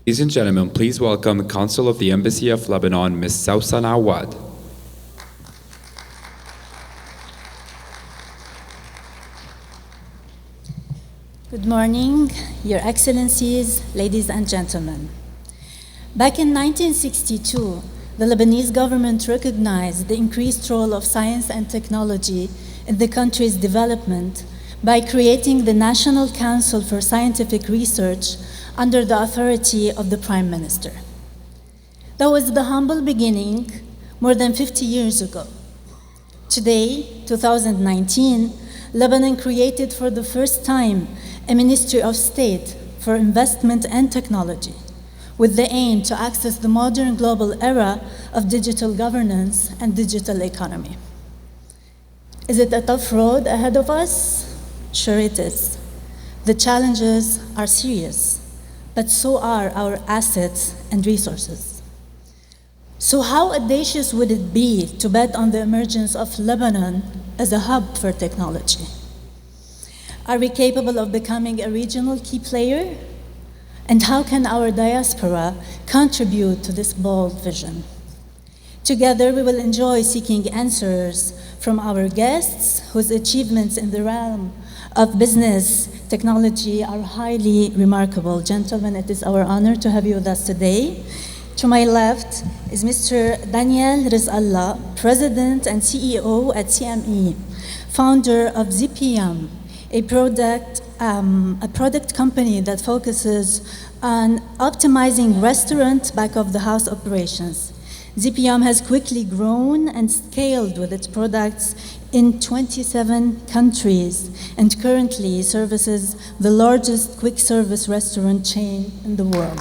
Ladies and gentlemen, please welcome Consul of the Embassy of Lebanon, Ms. Sausan Awad. Good morning, Your Excellencies, ladies and gentlemen. Back in 1962, the Lebanese government recognized the increased role of science and technology in the country's development by creating the National Council for Scientific Research under the authority of the Prime Minister. That was the humble beginning more than 50 years ago. Today, 2019, Lebanon created for the first time a Ministry of State for Investment and Technology, with the aim to access the modern global era of digital governance and digital economy. Is it a tough road ahead of us? Sure it is. The challenges are serious, but so are our assets and resources. So how audacious would it be to bet on the emergence of Lebanon as a hub for technology? Are we capable of becoming a regional key player? And how can our diaspora contribute to this bold vision? Together, we will enjoy seeking answers from our guests whose achievements in the realm of business technology are highly remarkable. Gentlemen, it is our honor to have you with us today. To my left is Mr. Daniel Rizallah, President and CEO at CME, founder of ZPM, a product company that focuses on optimizing restaurant back-of-the-house operations. ZPM has quickly grown and scaled with its products in 27 countries and currently services the largest quick-service restaurant chain in the world.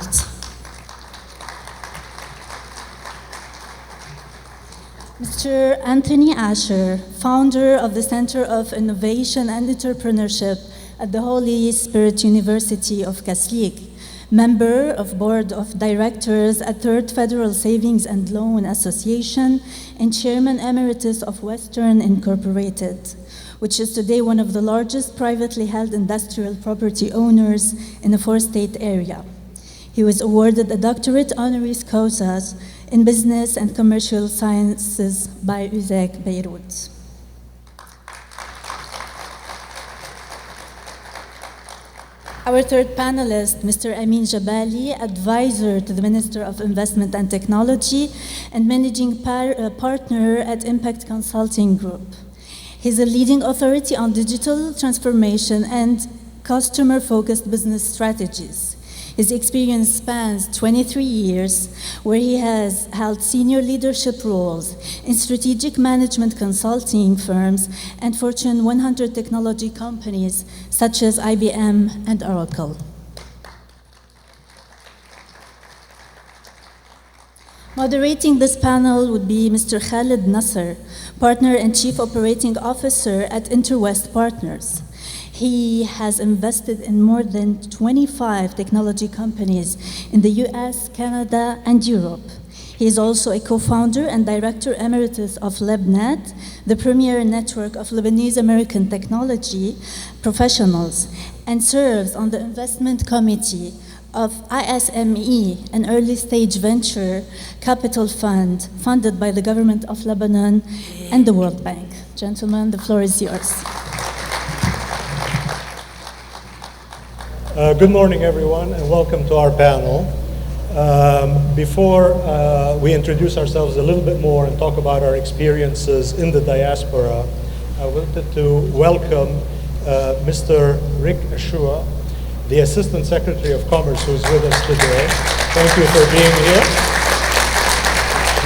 Mr. Anthony Asher, founder of the Center of Innovation and Entrepreneurship at the Holy Spirit University of Kaslik, member of Board of Directors at Third Federal Savings and Loan Association, and Chairman Emeritus of Western Incorporated, which is today one of the largest privately held industrial property owners in a four-state area. He was awarded a doctorate honoris causa in Business and Commercial Sciences by USAC Beirut. Our third panelist, Mr. Amin Jabali, advisor to the Minister of Investment and Technology and managing partner at Impact Consulting Group. He's a leading authority on digital transformation and customer-focused business strategies. His experience spans 23 years, where he has held senior leadership roles in strategic management consulting firms and Fortune 100 technology companies such as IBM and Oracle. Moderating this panel would be Mr. Khalid Nasser, Partner and Chief Operating Officer at Interwest Partners. He has invested in more than 25 technology companies in the US, Canada, and Europe. He is also a co-founder and director emeritus of LebNet, the premier network of Lebanese American technology professionals, and serves on the investment committee of ISME, an early-stage venture capital fund funded by the government of Lebanon and the World Bank. Gentlemen, the floor is yours. Good morning, everyone, and welcome to our panel. Before we introduce ourselves a little bit more and talk about our experiences in the diaspora, I wanted to welcome Mr. Rick Ashua, the Assistant Secretary of Commerce, who's with us today. Thank you for being here.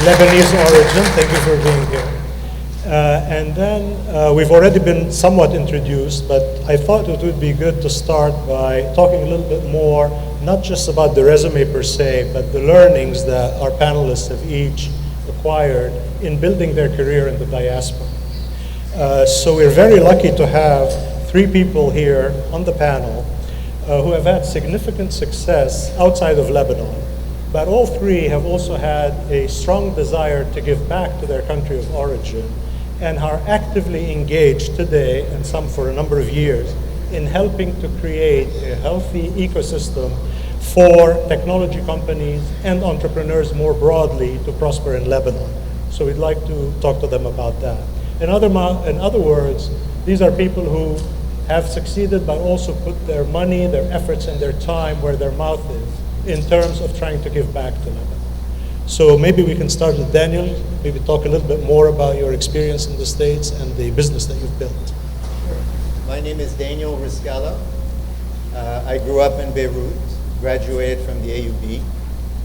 Lebanese origin, thank you for being here. And then we've already been somewhat introduced, but I thought it would be good to start by talking a little bit more, not just about the resume per se, but the learnings that our panelists have each acquired in building their career in the diaspora. So we're very lucky to have three people here on the panel who have had significant success outside of Lebanon, but all three have also had a strong desire to give back to their country of origin and are actively engaged today, and some for a number of years, in helping to create a healthy ecosystem for technology companies and entrepreneurs more broadly to prosper in Lebanon. So we'd like to talk to them about that. In other words, these are people who have succeeded but also put their money, their efforts, and their time where their mouth is in terms of trying to give back to Lebanon. So maybe we can start with Daniel, maybe talk a little bit more about your experience in the States and the business that you've built. My name is Daniel Riscala. I grew up in Beirut, graduated from the AUB,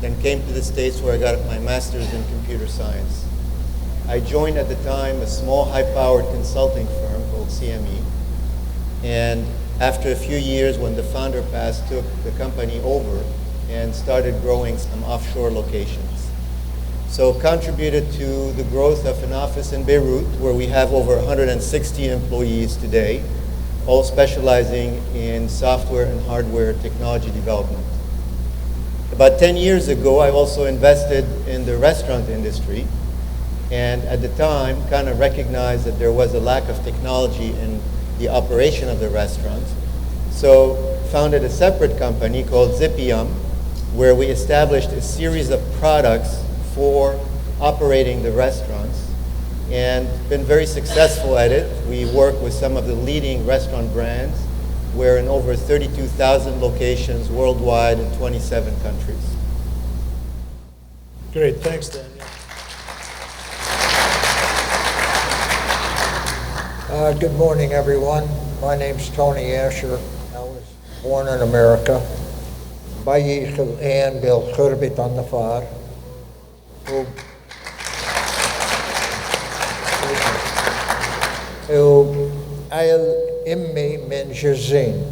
then came to the States where I got my master's in computer science. I joined at the time a small high-powered consulting firm called CME. And after a few years, when the founder passed, took the company over and started growing some offshore locations. So contributed to the growth of an office in Beirut, where we have over 160 employees today, all specializing in software and hardware technology development. About 10 years ago, I also invested in the restaurant industry, and at the time kind of recognized that there was a lack of technology in the operation of the restaurants. So founded a separate company called Zipium, where we established a series of products for operating the restaurants and been very successful at it. We work with some of the leading restaurant brands. We're in over 32,000 locations worldwide in 27 countries. Great, thanks, Daniel. Good morning, everyone. My name's Tony Asher. I was born in America. بايخ الآن بالخربة النفار. وعيل أمي من جرزين.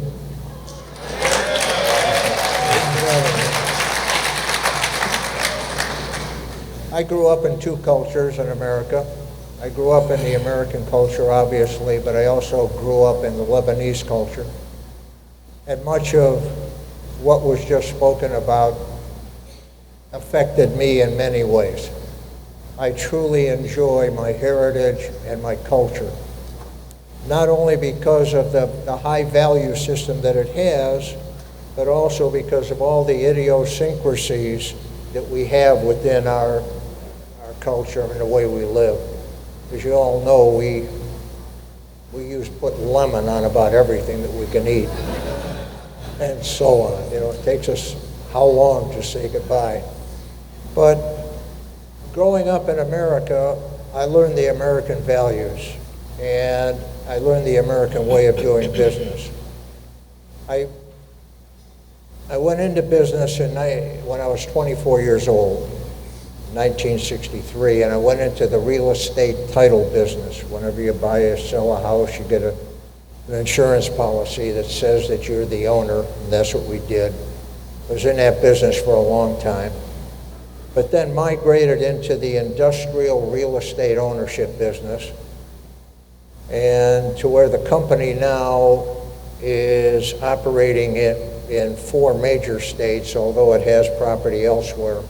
I grew up in two cultures in America. I grew up in the American culture, obviously, but I also grew up in the Lebanese culture. And much of what was just spoken about affected me in many ways. I truly enjoy my heritage and my culture, not only because of the high value system that it has, but also because of all the idiosyncrasies that we have within our culture and the way we live. As you all know, we put lemon on about everything that we can eat, and so on. You know, it takes us how long to say goodbye. But growing up in America, I learned the American values, and I learned the American way of doing business. I went into business when I was 24 years old. 1963, and I went into the real estate title business. Whenever you buy or sell a house, you get an insurance policy that says that you're the owner, and that's what we did. I was in that business for a long time, but then migrated into the industrial real estate ownership business, and to where the company now is operating it in 4 major states, although it has property elsewhere.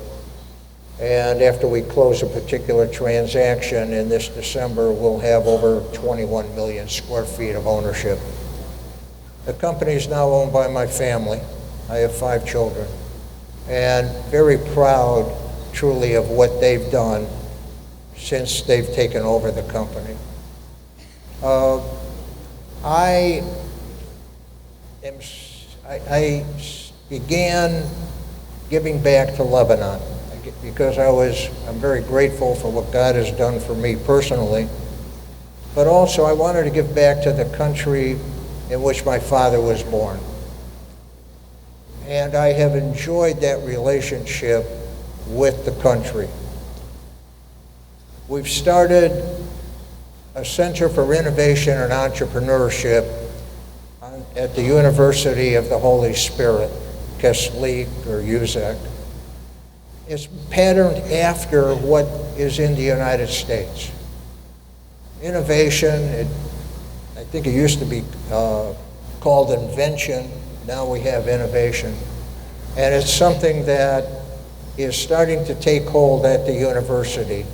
And after we close a particular transaction in this December, we'll have over 21 million square feet of ownership. The company is now owned by my family. I have 5 children, and very proud truly of what they've done since they've taken over the company. I began giving back to Lebanon because I'm very grateful for what God has done for me personally, but also I wanted to give back to the country in which my father was born. And I have enjoyed that relationship with the country. We've started a Center for Innovation and Entrepreneurship at the University of the Holy Spirit, Keslik or UZEC. It's patterned after what is in the United States. Innovation, I think it used to be called invention. Now we have innovation. And it's something that is starting to take hold at the university.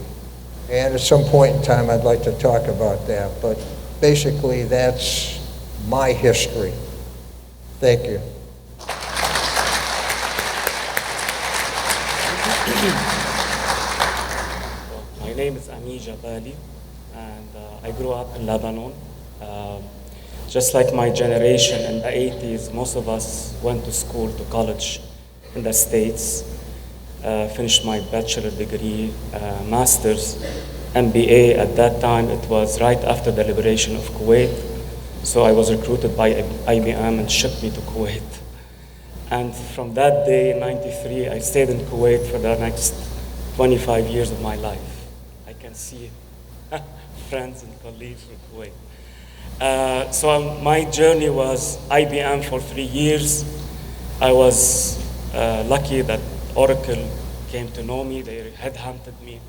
And at some point in time, I'd like to talk about that. But basically, that's my history. Thank you. name is Ami Jabali, and I grew up in Lebanon. Just like my generation in the 80s, most of us went to school, to college in the States. Finished my bachelor degree, master's, MBA. At that time, it was right after the liberation of Kuwait. So I was recruited by IBM and shipped me to Kuwait. And from that day, in '93, I stayed in Kuwait for the next 25 years of my life. I can see friends and colleagues from Kuwait. So my journey was IBM for 3 years. I was lucky that Oracle came to know me. They headhunted me,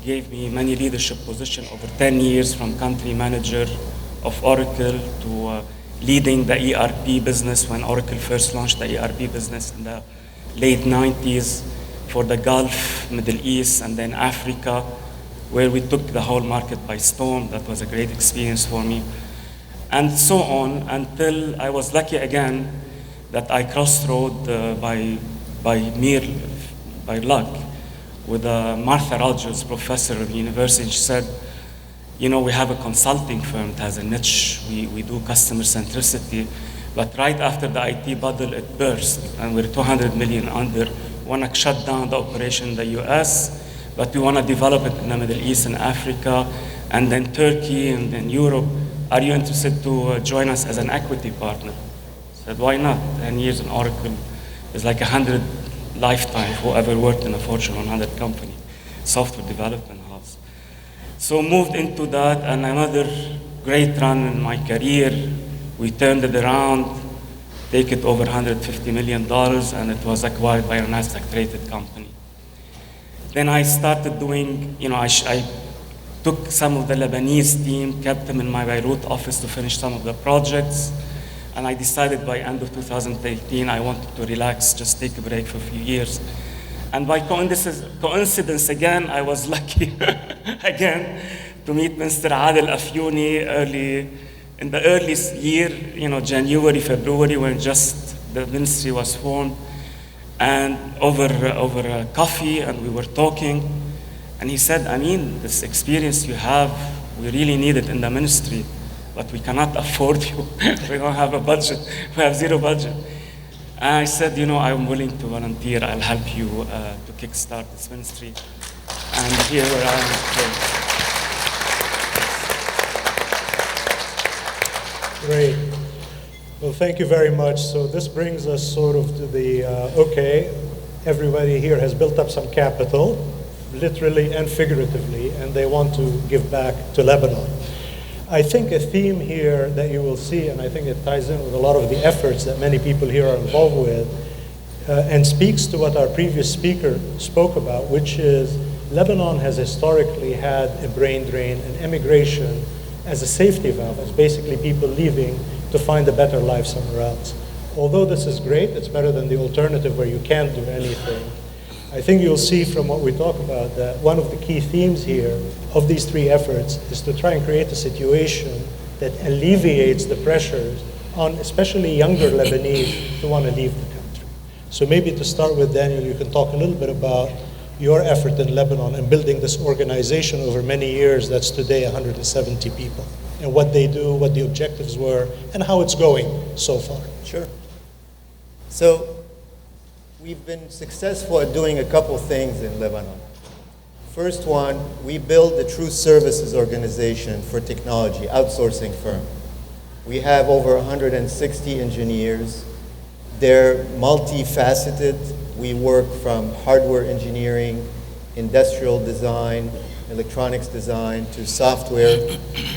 gave me many leadership positions over 10 years, from country manager of Oracle to leading the ERP business when Oracle first launched the ERP business in the late 90s for the Gulf, Middle East, and then Africa, where we took the whole market by storm. That was a great experience for me. And so on, until I was lucky again that I crossed road by luck with Martha Rogers, professor of the university. And she said, you know, we have a consulting firm. It has a niche. We do customer centricity. But right after the IT bubble, it burst, and we're 200 million under. We want to shut down the operation in the US, but we want to develop it in the Middle East and Africa, and then Turkey, and then Europe. Are you interested to join us as an equity partner? I said, why not? 10 years in Oracle is like 100 lifetime for whoever worked in a Fortune 100 company, software development house. So moved into that, and another great run in my career. We turned it around, take it over $150 million, and it was acquired by a NASDAQ-traded company. Then I started doing, you know, I took some of the Lebanese team, kept them in my Beirut office to finish some of the projects, and I decided by end of 2018 I wanted to relax, just take a break for a few years. And by coincidence again, I was lucky again to meet Mr. Adel Afyouni in the earliest year, you know, January, February, when just the ministry was formed, and over coffee, and we were talking, and he said, I mean, this experience you have, we really need it in the ministry, but we cannot afford you. We don't have a budget. We have zero budget. And I said, you know, I'm willing to volunteer. I'll help you to kickstart this ministry. And here I am today. Great. Well, thank you very much. So this brings us sort of to the, okay, everybody here has built up some capital, literally and figuratively, and they want to give back to Lebanon. I think a theme here that you will see, and I think it ties in with a lot of the efforts that many people here are involved with, and speaks to what our previous speaker spoke about, which is Lebanon has historically had a brain drain and emigration as a safety valve, as basically people leaving to find a better life somewhere else. Although this is great, it's better than the alternative where you can't do anything. I think you'll see from what we talk about that one of the key themes here of these three efforts is to try and create a situation that alleviates the pressures on especially younger Lebanese to want to leave the country. So maybe to start with, Daniel, you can talk a little bit about your effort in Lebanon and building this organization over many years that's today 170 people, and what they do, what the objectives were, and how it's going so far. Sure. So we've been successful at doing a couple things in Lebanon. First one, we built a true services organization for technology, outsourcing firm. We have over 160 engineers. They're multifaceted. We work from hardware engineering, industrial design, electronics design, to software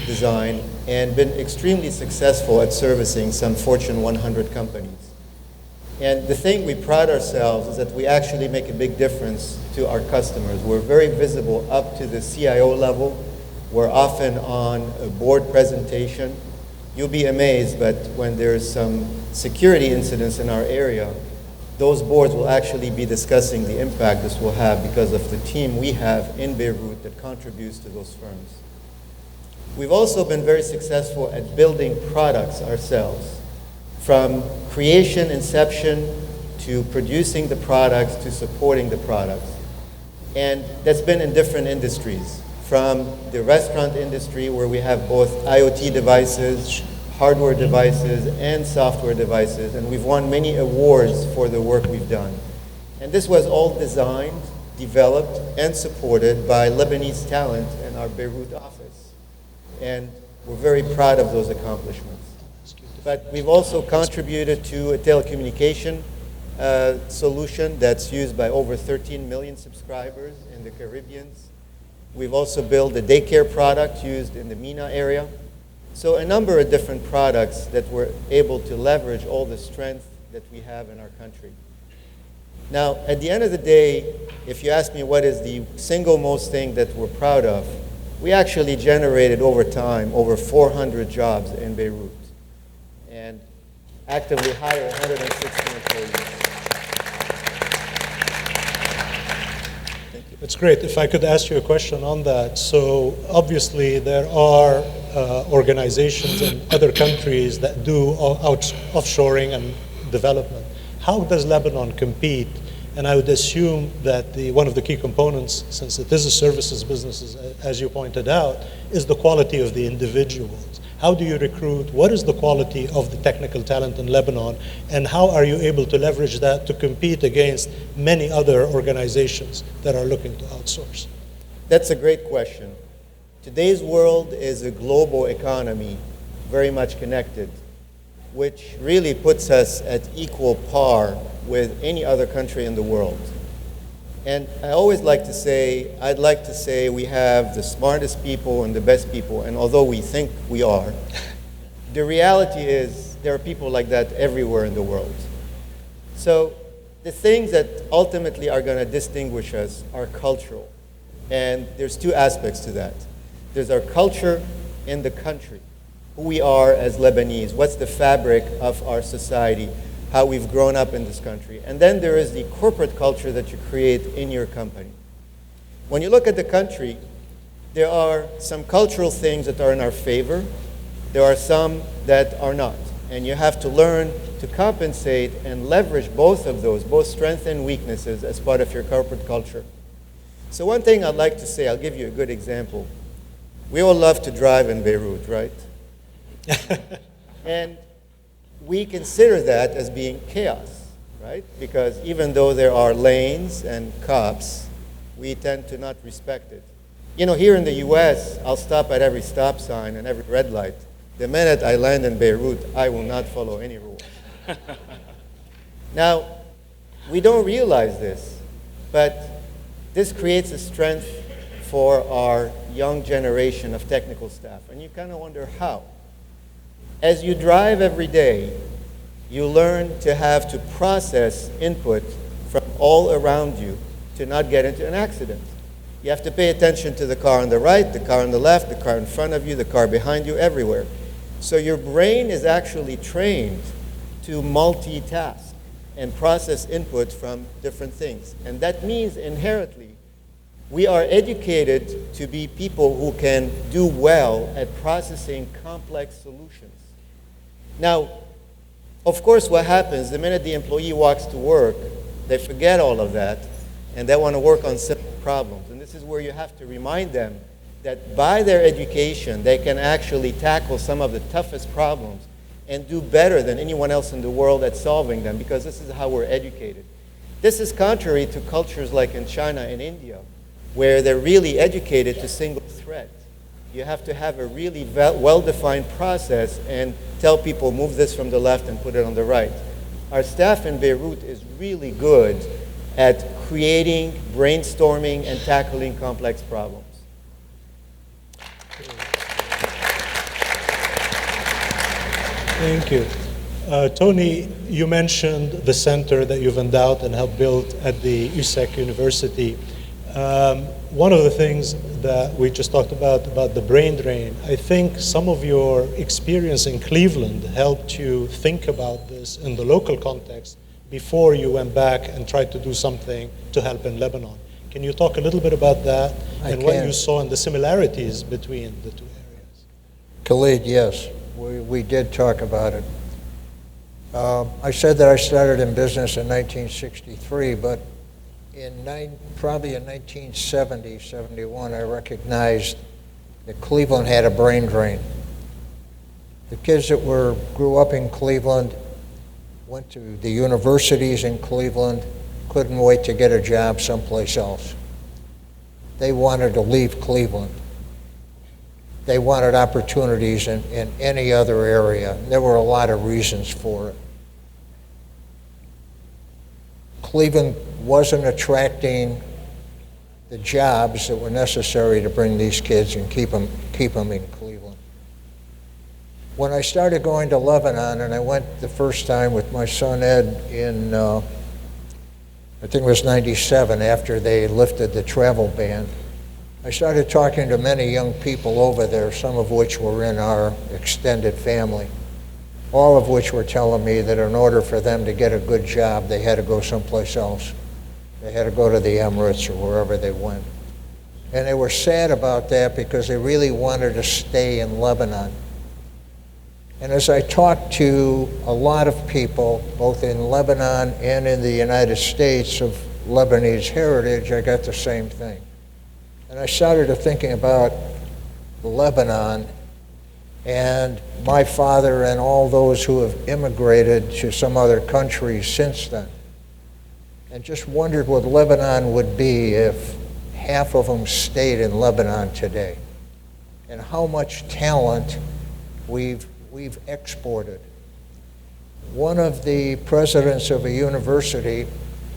design, and been extremely successful at servicing some Fortune 100 companies. And the thing we pride ourselves is that we actually make a big difference to our customers. We're very visible up to the CIO level. We're often on a board presentation. You'll be amazed, but when there's some security incidents in our area, those boards will actually be discussing the impact this will have because of the team we have in Beirut that contributes to those firms. We've also been very successful at building products ourselves, from creation, inception, to producing the products, to supporting the products. And that's been in different industries, from the restaurant industry where we have both IoT devices, hardware devices, and software devices, and we've won many awards for the work we've done. And this was all designed, developed, and supported by Lebanese talent in our Beirut office. And we're very proud of those accomplishments. But we've also contributed to a telecommunication solution that's used by over 13 million subscribers in the Caribbean. We've also built a daycare product used in the MENA area. So a number of different products that we're able to leverage all the strength that we have in our country. Now, at the end of the day, if you ask me what is the single most thing that we're proud of, we actually generated over time over 400 jobs in Beirut and actively hired 160 employees. It's great. If I could ask you a question on that. So obviously there are organizations in other countries that do offshoring and development. How does Lebanon compete? And I would assume that one of the key components, since it is a services business, as you pointed out, is the quality of the individuals. How do you recruit? What is the quality of the technical talent in Lebanon? And how are you able to leverage that to compete against many other organizations that are looking to outsource? That's a great question. Today's world is a global economy, very much connected, which really puts us at equal par with any other country in the world. And I always like to say, I'd like to say we have the smartest people and the best people, and although we think we are, the reality is there are people like that everywhere in the world. So the things that ultimately are going to distinguish us are cultural. And there's two aspects to that. There's our culture in the country, who we are as Lebanese, what's the fabric of our society, how we've grown up in this country. And then there is the corporate culture that you create in your company. When you look at the country, there are some cultural things that are in our favor. There are some that are not. And you have to learn to compensate and leverage both of those, both strengths and weaknesses, as part of your corporate culture. So one thing I'd like to say, I'll give you a good example. We all love to drive in Beirut, right? And we consider that as being chaos, right? Because even though there are lanes and cops, we tend to not respect it. You know, here in the US, I'll stop at every stop sign and every red light. The minute I land in Beirut, I will not follow any rule. Now, we don't realize this, but this creates a strength for our young generation of technical staff. And you kind of wonder how. As you drive every day, you learn to have to process input from all around you to not get into an accident. You have to pay attention to the car on the right, the car on the left, the car in front of you, the car behind you, everywhere. So your brain is actually trained to multitask and process input from different things. And that means inherently, we are educated to be people who can do well at processing complex solutions. Now, of course, what happens the minute the employee walks to work, they forget all of that, and they want to work on simple problems. And this is where you have to remind them that by their education, they can actually tackle some of the toughest problems and do better than anyone else in the world at solving them, because this is how we're educated. This is contrary to cultures like in China and India, where they're really educated to single threat. You have to have a really well-defined process and tell people, move this from the left and put it on the right. Our staff in Beirut is really good at creating, brainstorming, and tackling complex problems. Thank you. Tony, you mentioned the center that you've endowed and helped build at the USEC University. One of the things that we just talked about the brain drain, I think some of your experience in Cleveland helped you think about this in the local context before you went back and tried to do something to help in Lebanon. Can you talk a little bit about that and what you saw and the similarities between the two areas? Khalid, yes, we did talk about it. I said that I started in business in 1963, but Probably in 1970, 71, I recognized that Cleveland had a brain drain. The kids that grew up in Cleveland, went to the universities in Cleveland, couldn't wait to get a job someplace else. They wanted to leave Cleveland. They wanted opportunities in any other area. There were a lot of reasons for it. Cleveland wasn't attracting the jobs that were necessary to bring these kids and keep them in Cleveland. When I started going to Lebanon, and I went the first time with my son Ed in, I think it was 97, after they lifted the travel ban, I started talking to many young people over there, some of which were in our extended family, all of which were telling me that in order for them to get a good job, they had to go someplace else. They had to go to the Emirates or wherever they went. And they were sad about that because they really wanted to stay in Lebanon. And as I talked to a lot of people, both in Lebanon and in the United States of Lebanese heritage, I got the same thing. And I started thinking about Lebanon and my father and all those who have immigrated to some other countries since then. And just wondered what Lebanon would be if half of them stayed in Lebanon today, and how much talent we've exported. One of the presidents of a university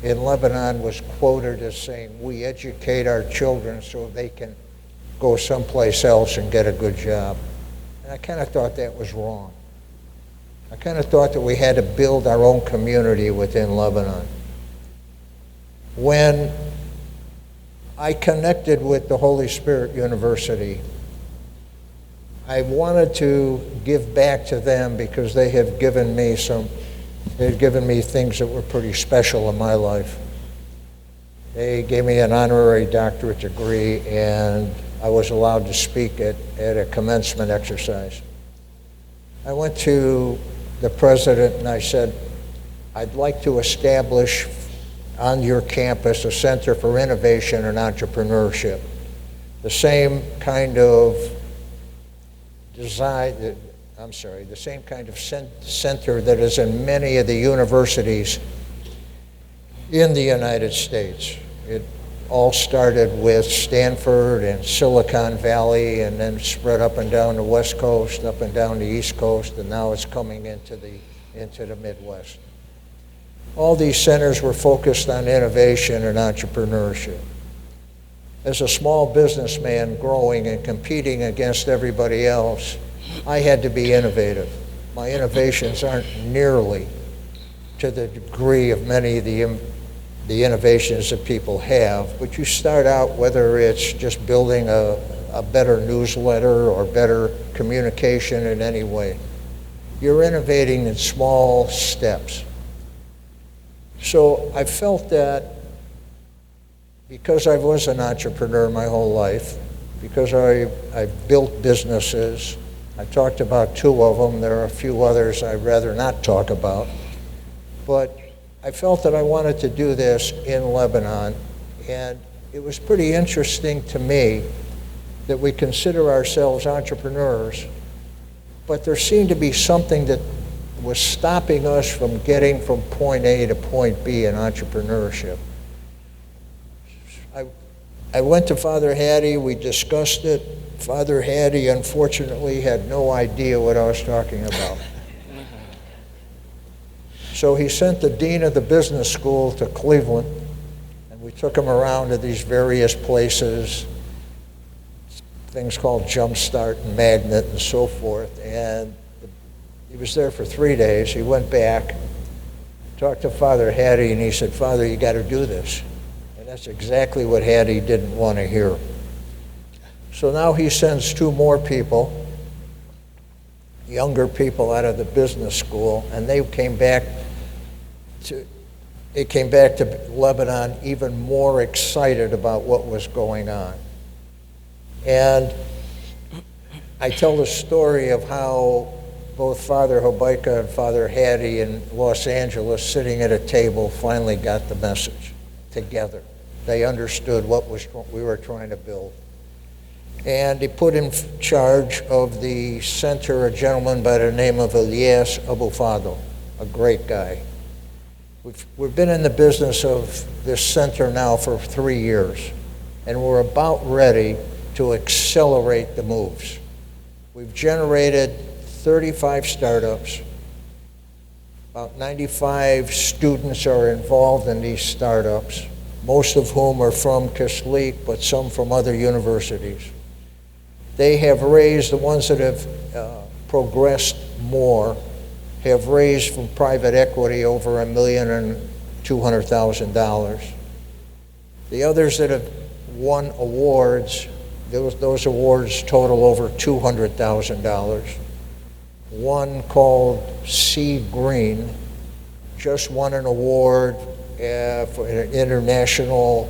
in Lebanon was quoted as saying, "We educate our children so they can go someplace else and get a good job." And I kind of thought that was wrong. I kind of thought that we had to build our own community within Lebanon. When I connected with the Holy Spirit University, I wanted to give back to them because they have given me things that were pretty special in my life. They gave me an honorary doctorate degree, and I was allowed to speak at a commencement exercise. I went to the president and I said, "I'd like to establish on your campus a center for innovation and entrepreneurship. The same kind of design, the same kind of center that is in many of the universities in the United States." It all started with Stanford and Silicon Valley, and then spread up and down the West Coast, up and down the East Coast, and now it's coming into the Midwest. All these centers were focused on innovation and entrepreneurship. As a small businessman growing and competing against everybody else, I had to be innovative. My innovations aren't nearly to the degree of many of the innovations that people have, but you start out, whether it's just building a better newsletter or better communication in any way, you're innovating in small steps. So I felt that because I was an entrepreneur my whole life, because I built businesses, I talked about 2 of them, there are a few others I'd rather not talk about, but I felt that I wanted to do this in Lebanon, and it was pretty interesting to me that we consider ourselves entrepreneurs, but there seemed to be something that was stopping us from getting from point A to point B in entrepreneurship. I went to Father Hattie, we discussed it. Father Hattie, unfortunately, had no idea what I was talking about. So he sent the dean of the business school to Cleveland, and we took him around to these various places, things called Jumpstart and Magnet and so forth, and he was there for 3 days. He went back, talked to Father Hattie, and he said, "Father, you got to do this." And that's exactly what Hattie didn't want to hear. So now he sends 2 more people, younger people out of the business school, and they came back to Lebanon even more excited about what was going on. And I tell the story of how both Father Hobaika and Father Hattie in Los Angeles, sitting at a table, finally got the message. together. They understood what we were trying to build. And he put in charge of the center a gentleman by the name of Elias Abufado, a great guy. We've been in the business of this center now for 3 years, and we're about ready to accelerate the moves. We've generated 35 startups. About 95 students are involved in these startups, most of whom are from Kislik, but some from other universities. They have raised, the ones that have progressed more, have raised from private equity over $1,200,000. The others that have won awards, those awards total over $200,000. One called Sea Green just won an award for an international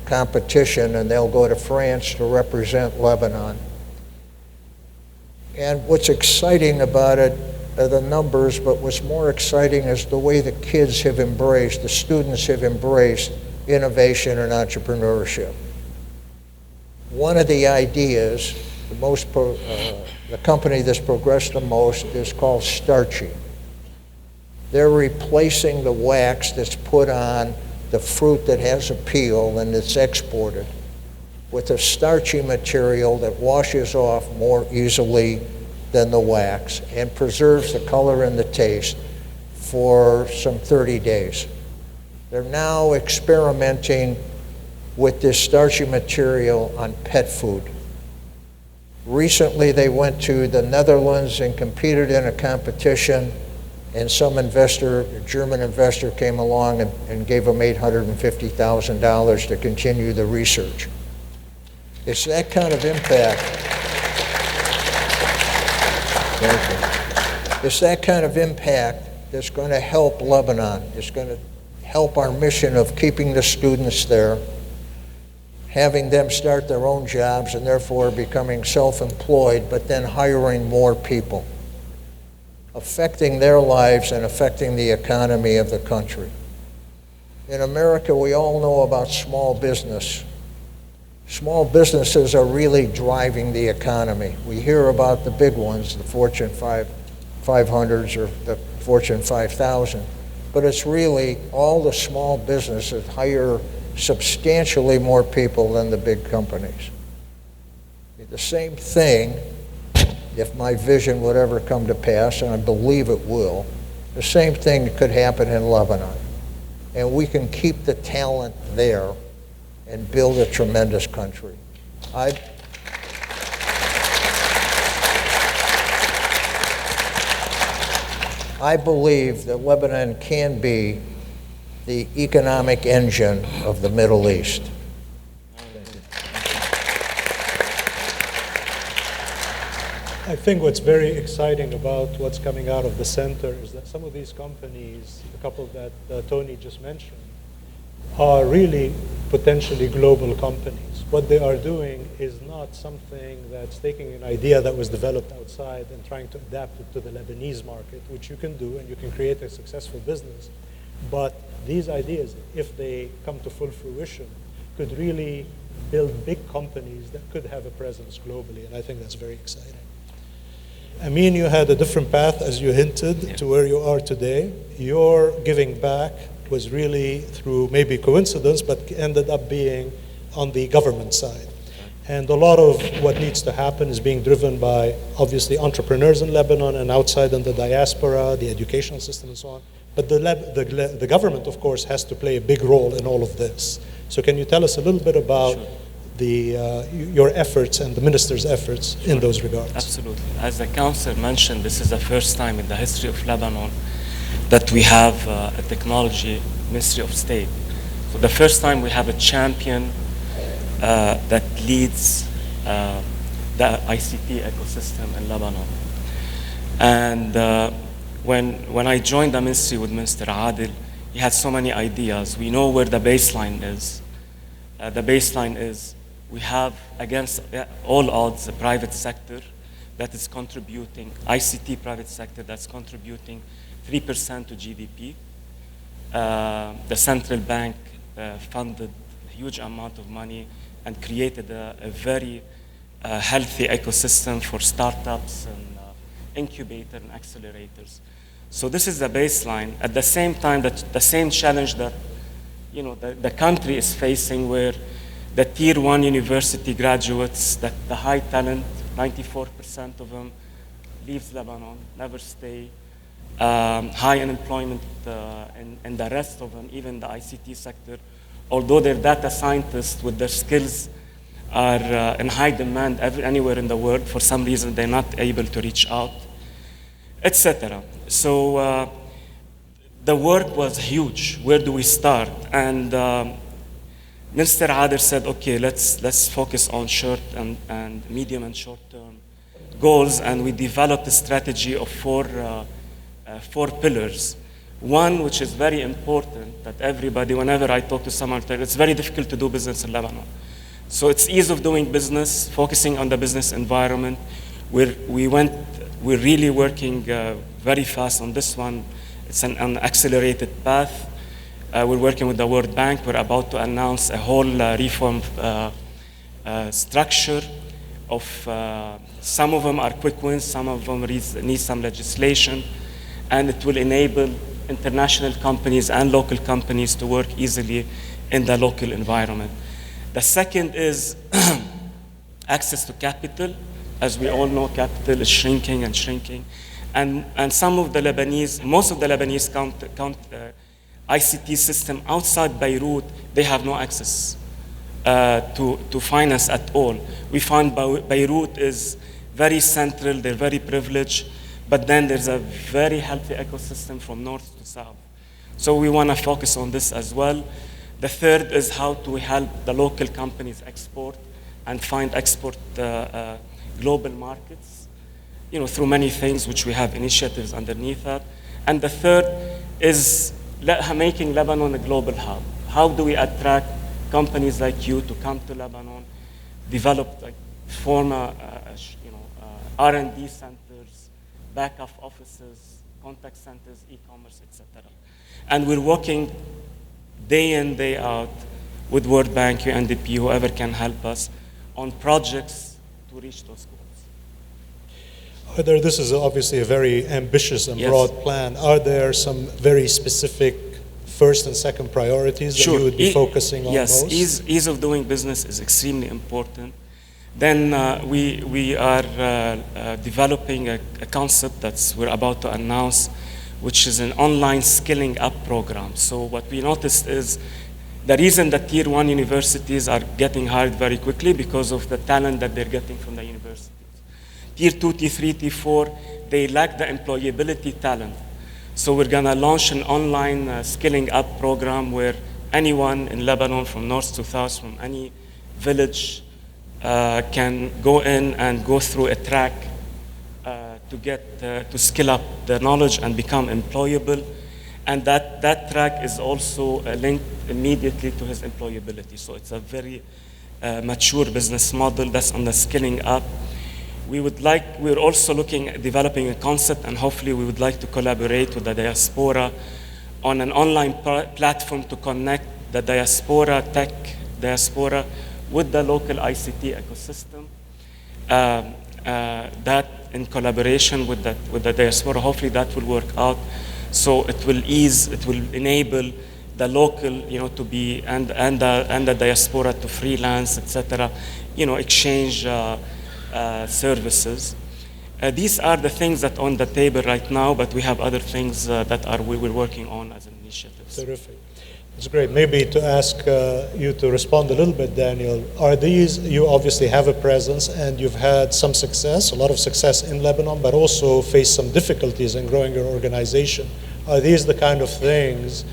competition, and they'll go to France to represent Lebanon. And what's exciting about it are the numbers, but what's more exciting is the way the kids have embraced, the students have embraced innovation and entrepreneurship. One of the ideas, the company that's progressed the most is called Starchy. They're replacing the wax that's put on the fruit that has a peel and it's exported with a starchy material that washes off more easily than the wax and preserves the color and the taste for some 30 days. They're now experimenting with this starchy material on pet food. Recently, they went to the Netherlands and competed in a competition, and some investor, a German investor, came along and gave them $850,000 to continue the research. It's that kind of impact. It's that kind of impact that's going to help Lebanon. It's going to help our mission of keeping the students there, having them start their own jobs and therefore becoming self-employed, but then hiring more people, affecting their lives and affecting the economy of the country. In America, we all know about small business. Small businesses are really driving the economy. We hear about the big ones, the Fortune 500s or the Fortune 5000, but it's really all the small businesses hire substantially more people than the big companies. The same thing, if my vision would ever come to pass, and I believe it will, the same thing could happen in Lebanon. And we can keep the talent there and build a tremendous country. I believe that Lebanon can be the economic engine of the Middle East. I think what's very exciting about what's coming out of the center is that some of these companies, a couple that Tony just mentioned, are really potentially global companies. What they are doing is not something that's taking an idea that was developed outside and trying to adapt it to the Lebanese market, which you can do, and you can create a successful business. But these ideas, if they come to full fruition, could really build big companies that could have a presence globally, and I think that's very exciting. Amin, you had a different path, as you hinted, to where you are today. Your giving back was really through maybe coincidence, but ended up being on the government side. And a lot of what needs to happen is being driven by, obviously, entrepreneurs in Lebanon and outside in the diaspora, the educational system and so on. But the government, of course, has to play a big role in all of this. So can you tell us a little bit about your efforts and the minister's efforts in those regards? Absolutely. As the council mentioned, this is the first time in the history of Lebanon that we have a technology Ministry of State. So the first time we have a champion that leads the ICT ecosystem in Lebanon. And when I joined the ministry with Minister Adil, he had so many ideas. We know where the baseline is. The baseline is we have, against all odds, the private sector that is contributing, ICT private sector that's contributing 3% to GDP. The central bank funded a huge amount of money and created a very healthy ecosystem for startups and incubator and accelerators. So this is the baseline. At the same time, the same challenge that the country is facing, where the tier 1 university graduates, that the high talent, 94% of them leaves Lebanon, never stay. High unemployment in the rest of them, even the ICT sector, although their data scientists with their skills are in high demand anywhere in the world, for some reason they're not able to reach out, etc. So the work was huge. Where do we start? And Mr. Ader said, okay, let's focus on short and medium and short-term goals, and we developed a strategy of four pillars. One, which is very important, that everybody, whenever I talk to someone, it's very difficult to do business in Lebanon. So it's ease of doing business, focusing on the business environment. We're really working very fast on this one. It's an accelerated path. We're working with the World Bank. We're about to announce a whole reform structure of some of them are quick wins, some of them need some legislation, and it will enable international companies and local companies to work easily in the local environment. The second is access to capital. As we all know, capital is shrinking and shrinking. And some of the Lebanese, most of the Lebanese ICT system outside Beirut, they have no access to finance at all. We find Beirut is very central, they're very privileged, but then there's a very healthy ecosystem from north to south. So we want to focus on this as well. The third is how to help the local companies export and find export global markets, through many things, which we have initiatives underneath that. And the third is making Lebanon a global hub. How do we attract companies like you to come to Lebanon, form R&D centers, backup offices, contact centers, e-commerce, etc. And we're working day in, day out with World Bank, UNDP, whoever can help us on projects to reach those goals. This is obviously a very ambitious and broad plan. Are there some very specific first and second priorities that you would be focusing on most? Yes, ease of doing business is extremely important. Then we are developing a concept that we're about to announce, which is an online skilling up program. So what we noticed is the reason that tier 1 universities are getting hired very quickly because of the talent that they're getting from the universities. Tier 2, Tier 3, Tier 4, they lack the employability talent. So we're going to launch an online skilling up program where anyone in Lebanon, from north to south, from any village, can go in and go through a track to skill up their knowledge and become employable. And that track is also linked immediately to his employability. So it's a very mature business model that's on the skilling up. We're also looking at developing a concept, and hopefully we would like to collaborate with the Diaspora on an online platform to connect the tech diaspora with the local ICT ecosystem. That in collaboration with the Diaspora, hopefully that will work out. So it will enable the local, to be, and the Diaspora to freelance, etc., exchange services. These are the things that are on the table right now, but we have other things that we're working on as an initiative. Terrific. It's great. Maybe to ask you to respond a little bit, Daniel. You obviously have a presence and you've had some success, a lot of success in Lebanon, but also faced some difficulties in growing your organization. Are these the kind of things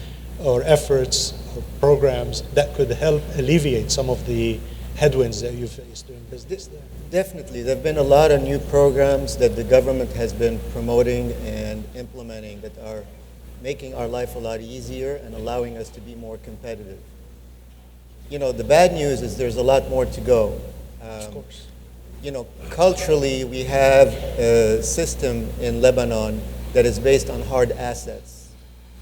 or efforts or programs that could help alleviate some of the headwinds that you face doing business there? Definitely. There have been a lot of new programs that the government has been promoting and implementing that are making our life a lot easier and allowing us to be more competitive. The bad news is there's a lot more to go. Of course. Culturally, we have a system in Lebanon that is based on hard assets.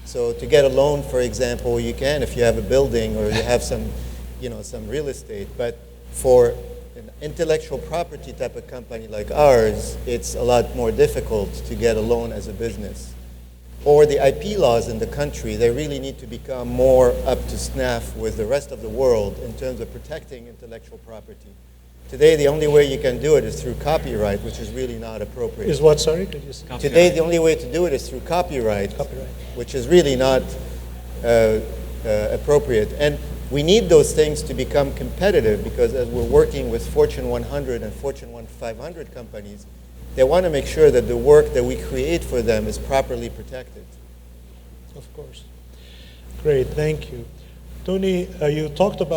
So to get a loan, for example, you can if you have a building or you have some, some real estate. But for an intellectual property type of company like ours, it's a lot more difficult to get a loan as a business. Or the IP laws in the country, they really need to become more up to snuff with the rest of the world in terms of protecting intellectual property. Today, the only way you can do it is through copyright, which is really not appropriate. Is what, sorry? Could you say? Copyright. Today, the only way to do it is through copyright, which is really not appropriate. And we need those things to become competitive because as we're working with Fortune 100 and Fortune 500 companies, they want to make sure that the work that we create for them is properly protected. Of course. Great, thank you. Tony, you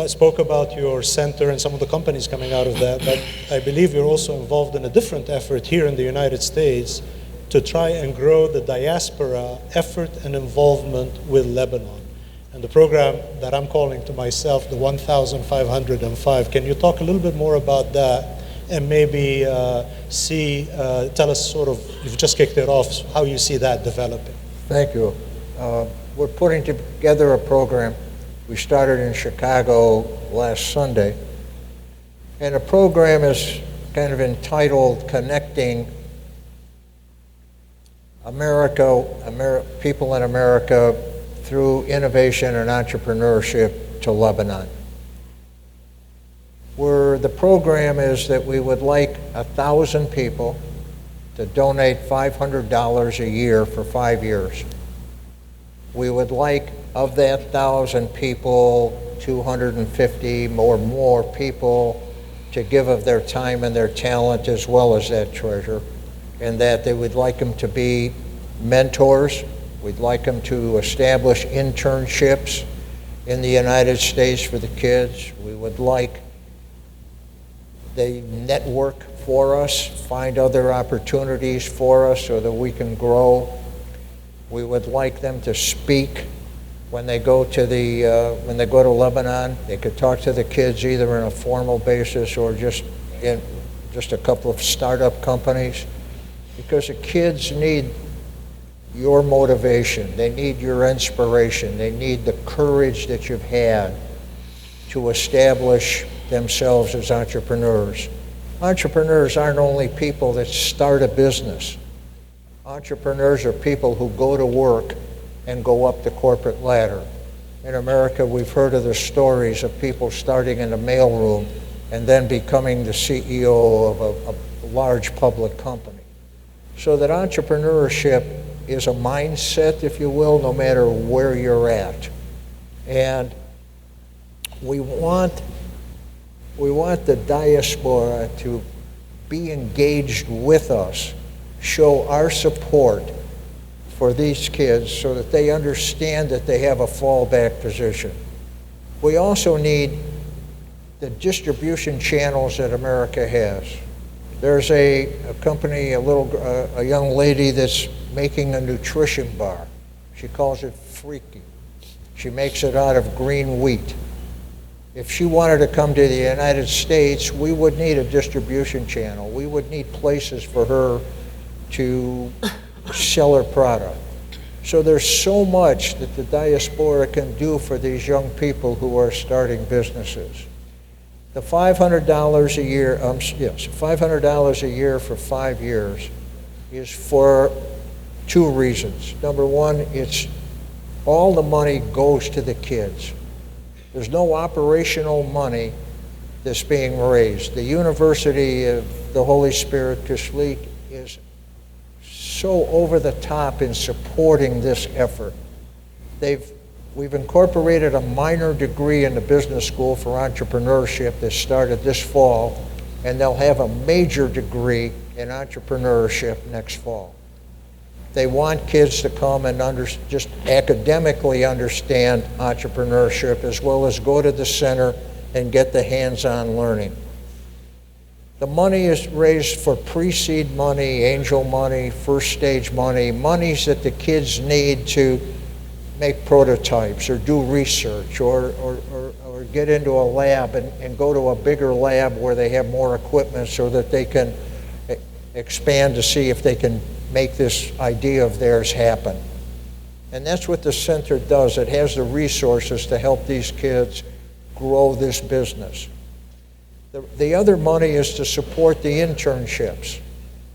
spoke about your center and some of the companies coming out of that, but I believe you're also involved in a different effort here in the United States to try and grow the diaspora effort and involvement with Lebanon. And the program that I'm calling to myself, the 1,505, can you talk a little bit more about that and maybe tell us sort of, you've just kicked it off, how you see that developing? Thank you. We're putting together a program. We started in Chicago last Sunday, and the program is kind of entitled Connecting People in America through Innovation and Entrepreneurship to Lebanon. Where the program is that we would like 1,000 people to donate $500 a year for 5 years. We would like, of that 1,000 people, 250 or more people to give of their time and their talent as well as that treasure, and that they would like them to be mentors. We'd like them to establish internships in the United States for the kids. We would like they network for us, find other opportunities for us so that we can grow. We would like them to speak when they go to Lebanon. They could talk to the kids either on a formal basis or just in just a couple of startup companies, because the kids need your motivation. They need your inspiration. They need the courage that you've had to establish themselves as entrepreneurs. Entrepreneurs aren't only people that start a business. Entrepreneurs are people who go to work and go up the corporate ladder. In America, we've heard of the stories of people starting in a mailroom and then becoming the CEO of a large public company. So that entrepreneurship is a mindset, if you will, no matter where you're at. And we want the diaspora to be engaged with us, show our support for these kids so that they understand that they have a fallback position. We also need the distribution channels that America has. There's a company, a young lady that's making a nutrition bar. She calls it Freaky. She makes it out of green wheat. If she wanted to come to the United States, we would need a distribution channel. We would need places for her to sell her product. So there's so much that the diaspora can do for these young people who are starting businesses. The $500 a year, $500 a year for 5 years is for 2 reasons. Number one, it's all the money goes to the kids. There's no operational money that's being raised. The University of the Holy Spirit, Kishlik, is so over the top in supporting this effort. We've incorporated a minor degree in the business school for entrepreneurship that started this fall, and they'll have a major degree in entrepreneurship next fall. They want kids to come and just academically understand entrepreneurship as well as go to the center and get the hands-on learning. The money is raised for pre-seed money, angel money, first stage money, monies that the kids need to make prototypes or do research or get into a lab and go to a bigger lab where they have more equipment so that they can expand to see if they can make this idea of theirs happen. And that's what the center does. It has the resources to help these kids grow this business. The other money is to support the internships.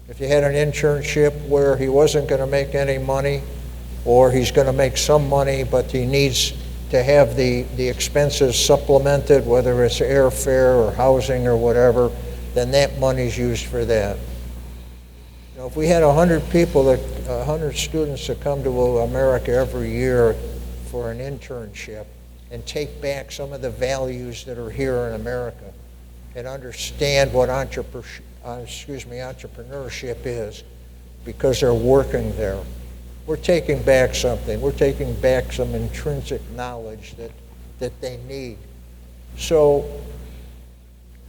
If you had an internship where he wasn't going to make any money, or he's going to make some money, but he needs to have the expenses supplemented, whether it's airfare or housing or whatever, then that money's used for that. You know, if we had 100 students that come to America every year for an internship and take back some of the values that are here in America and understand what entrepreneurship is because they're working there, we're taking back something. We're taking back some intrinsic knowledge that they need. So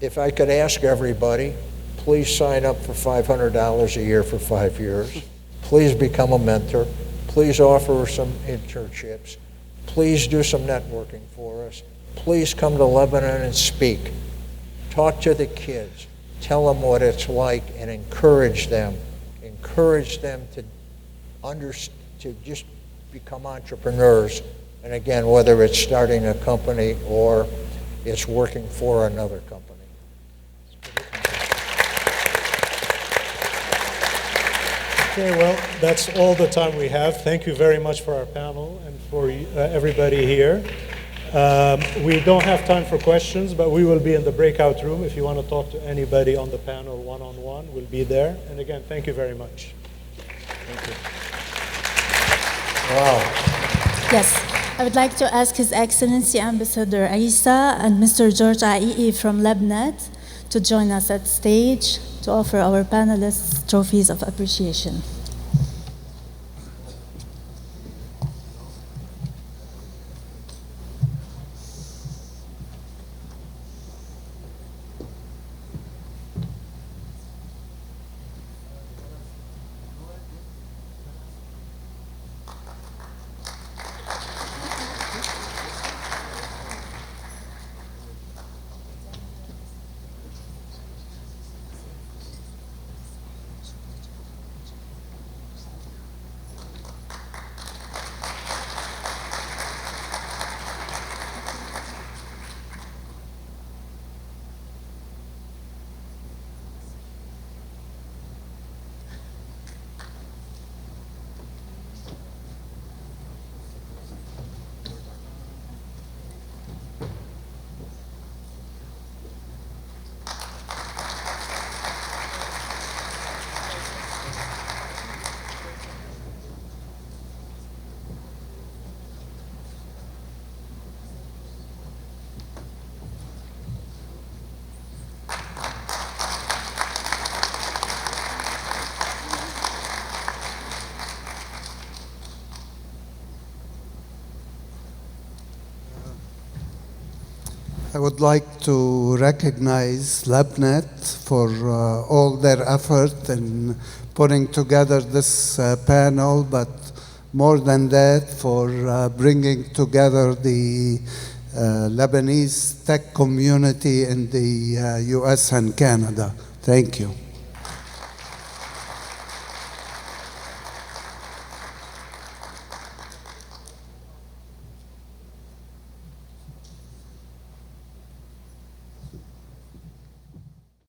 if I could ask everybody, please sign up for $500 a year for 5 years. Please become a mentor. Please offer some internships. Please do some networking for us. Please come to Lebanon and speak. Talk to the kids. Tell them what it's like and encourage them. Encourage them to just become entrepreneurs. And again, whether it's starting a company or it's working for another company. Okay, well, that's all the time we have. Thank you very much for our panel and for everybody here. We don't have time for questions, but we will be in the breakout room. If you want to talk to anybody on the panel one-on-one, we'll be there. And again, thank you very much. Thank you. Wow. Yes, I would like to ask His Excellency Ambassador Isa and Mr. George Ai'i from LabNet to join us at stage to offer our panelists trophies of appreciation. I would like to recognize LabNet for all their effort in putting together this panel, but more than that, for bringing together the Lebanese tech community in the US and Canada. Thank you.